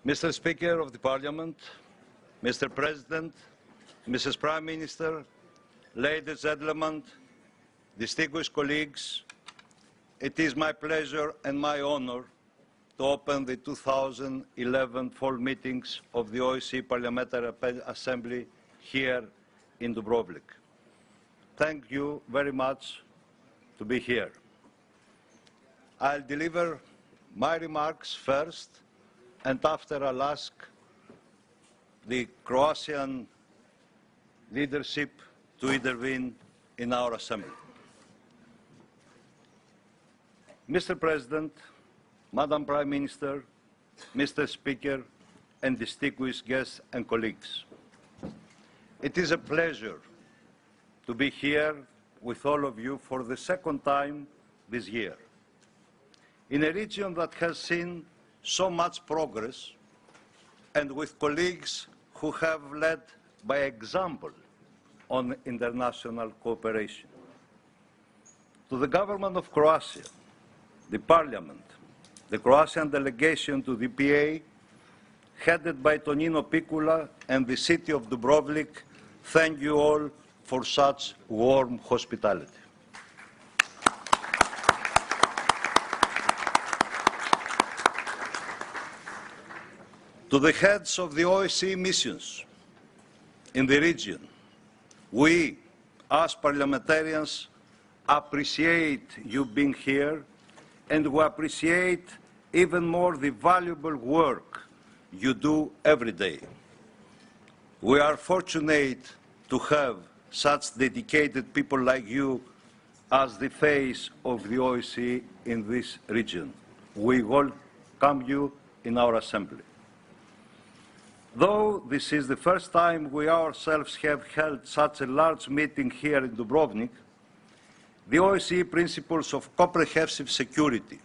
Mr. Speaker of the Parliament, Mr. President, Mrs. Prime Minister, ladies and gentlemen, distinguished colleagues, it is my pleasure and my honor to open the 2011 fall meetings of the OSCE Parliamentary Assembly here in Dubrovnik. Thank you very much to be here. I'll deliver my remarks first, and after I'll ask the Croatian leadership to intervene in our assembly. Mr. President, Madam Prime Minister, Mr. Speaker, and distinguished guests and colleagues, it is a pleasure to be here with all of you for the second time this year. In a region that has seen so much progress, and with colleagues who have led by example on international cooperation. To the government of Croatia, the Parliament, the Croatian delegation to the PA, headed by Tonino Picula, and the city of Dubrovnik, thank you all for such warm hospitality. To the heads of the OSCE missions in the region, we, as parliamentarians, appreciate you being here, and we appreciate even more the valuable work you do every day. We are fortunate to have such dedicated people like you as the face of the OSCE in this region. We welcome you in our assembly. Though this is the first time we ourselves have held such a large meeting here in Dubrovnik, the OSCE principles of comprehensive security,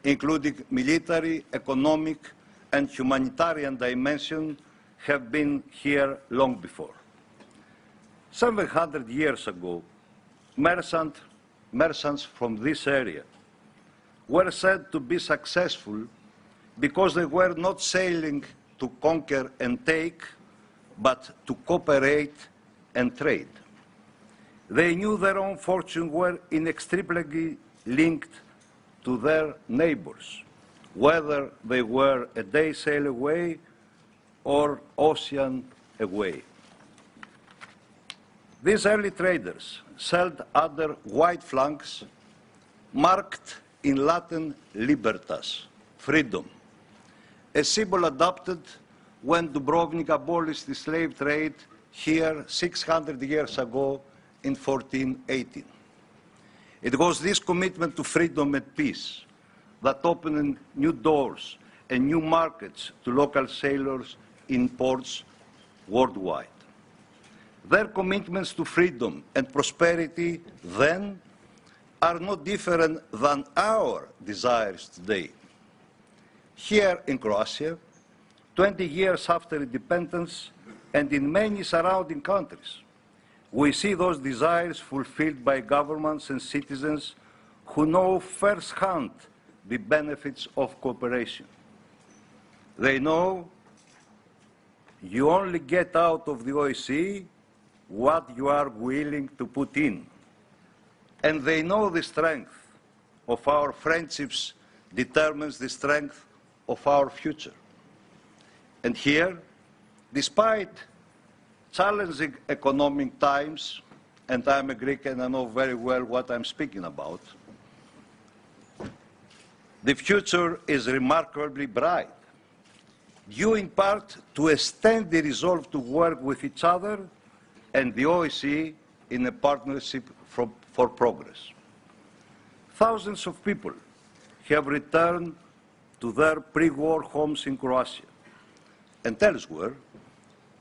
including military, economic, and humanitarian dimension, have been here long before. 700 years ago, merchants from this area were said to be successful because they were not sailing to conquer and take, but to cooperate and trade. They knew their own fortune were inextricably linked to their neighbors, whether they were a day's sail away or ocean away. These early traders sailed under white flags marked in Latin libertas, freedom, a symbol adopted when Dubrovnik abolished the slave trade here 600 years ago in 1418. It was this commitment to freedom and peace that opened new doors and new markets to local sailors in ports worldwide. Their commitments to freedom and prosperity then are no different than our desires today. Here in Croatia, 20 years after independence, and in many surrounding countries, we see those desires fulfilled by governments and citizens who know firsthand the benefits of cooperation. They know you only get out of the OSCE what you are willing to put in. And they know the strength of our friendships determines the strength of our future. And here, despite challenging economic times, and I'm a Greek and I know very well what I'm speaking about, the future is remarkably bright, due in part to a steady resolve to work with each other and the OSCE in a partnership for progress. Thousands of people have returned to their pre-war homes in Croatia and elsewhere,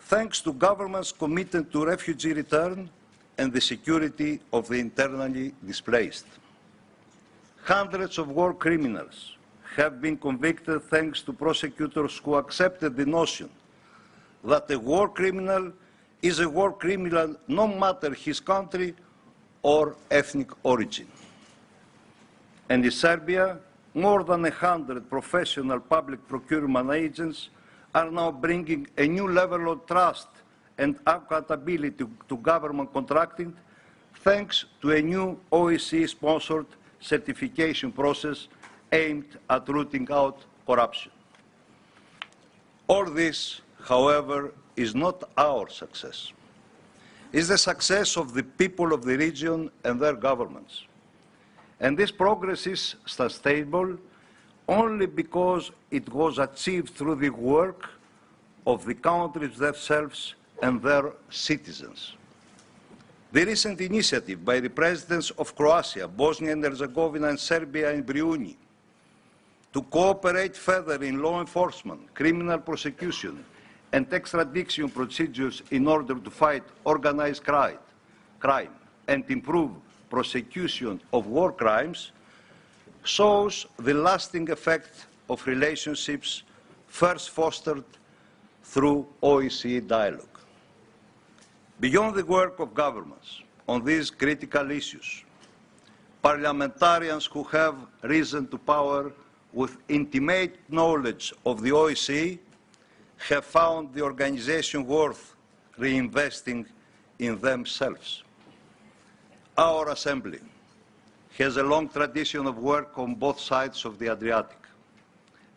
thanks to governments committed to refugee return and the security of the internally displaced. Hundreds of war criminals have been convicted thanks to prosecutors who accepted the notion that a war criminal is a war criminal no matter his country or ethnic origin. And in Serbia, more than 100 professional public procurement agents are now bringing a new level of trust and accountability to government contracting, thanks to a new OSCE-sponsored certification process aimed at rooting out corruption. All this, however, is not our success. It's the success of the people of the region and their governments. And this progress is sustainable only because it was achieved through the work of the countries themselves and their citizens. The recent initiative by the presidents of Croatia, Bosnia and Herzegovina, and Serbia and Brunei to cooperate further in law enforcement, criminal prosecution, and extradition procedures in order to fight organized crime and improve prosecution of war crimes shows the lasting effect of relationships first fostered through OSCE dialogue. Beyond the work of governments on these critical issues, parliamentarians who have risen to power with intimate knowledge of the OSCE have found the organization worth reinvesting in themselves. Our Assembly has a long tradition of work on both sides of the Adriatic,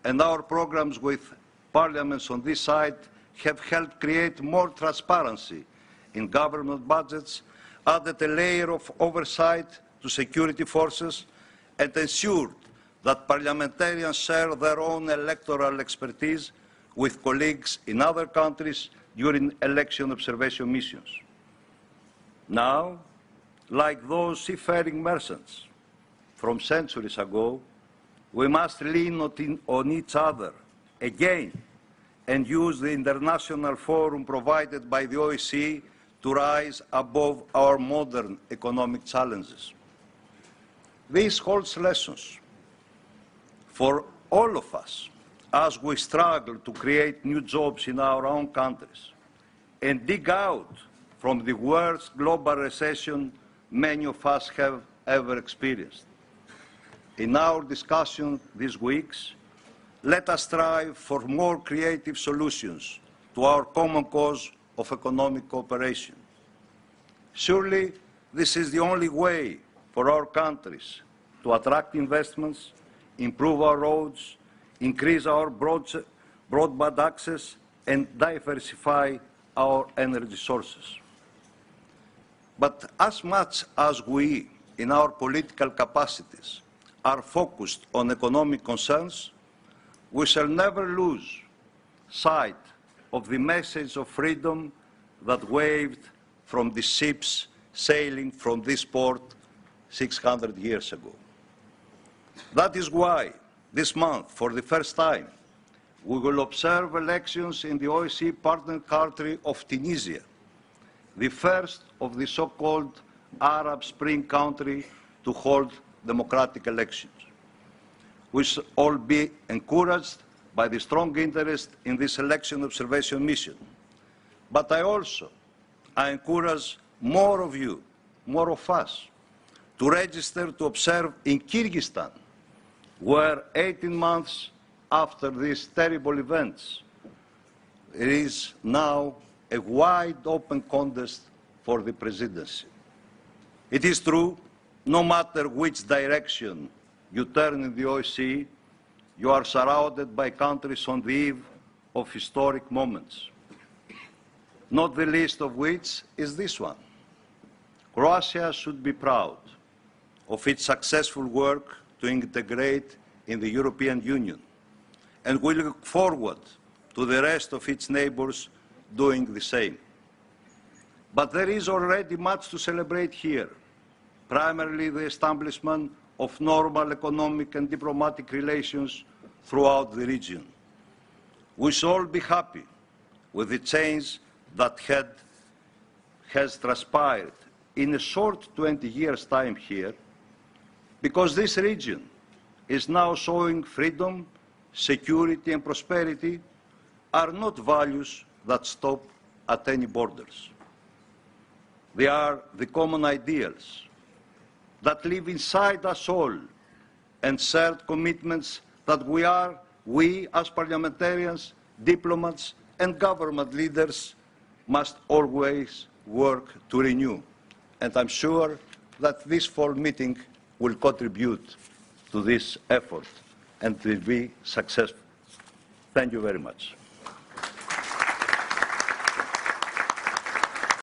and our programs with parliaments on this side have helped create more transparency in government budgets, added a layer of oversight to security forces, and ensured that parliamentarians share their own electoral expertise with colleagues in other countries during election observation missions. Now, like those seafaring merchants from centuries ago, we must lean on each other again and use the international forum provided by the OSCE to rise above our modern economic challenges. This holds lessons for all of us as we struggle to create new jobs in our own countries and dig out from the worst global recession many of us have ever experienced. In our discussion these weeks, let us strive for more creative solutions to our common cause of economic cooperation. Surely, this is the only way for our countries to attract investments, improve our roads, increase our broadband access, and diversify our energy sources. But as much as we, in our political capacities, are focused on economic concerns, we shall never lose sight of the message of freedom that waved from the ships sailing from this port 600 years ago. That is why this month, for the first time, we will observe elections in the OSCE partner country of Tunisia, the first of the so-called Arab Spring country to hold democratic elections. We should all be encouraged by the strong interest in this election observation mission. But I encourage more of you, more of us, to register to observe in Kyrgyzstan, where 18 months after these terrible events, there is now a wide open contest for the presidency. It is true, no matter which direction you turn in the OSCE, you are surrounded by countries on the eve of historic moments, not the least of which is this one. Croatia should be proud of its successful work to integrate in the European Union, and we look forward to the rest of its neighbours doing the same. But there is already much to celebrate here, primarily the establishment of normal economic and diplomatic relations throughout the region. We should all be happy with the change that has transpired in a short 20 years' time here, because this region is now showing freedom, security and prosperity are not values that stop at any borders. They are the common ideals that live inside us all and shared commitments that we as parliamentarians diplomats and government leaders must always work to renew. And I'm sure that this fall meeting will contribute to this effort and will be successful. Thank you very much.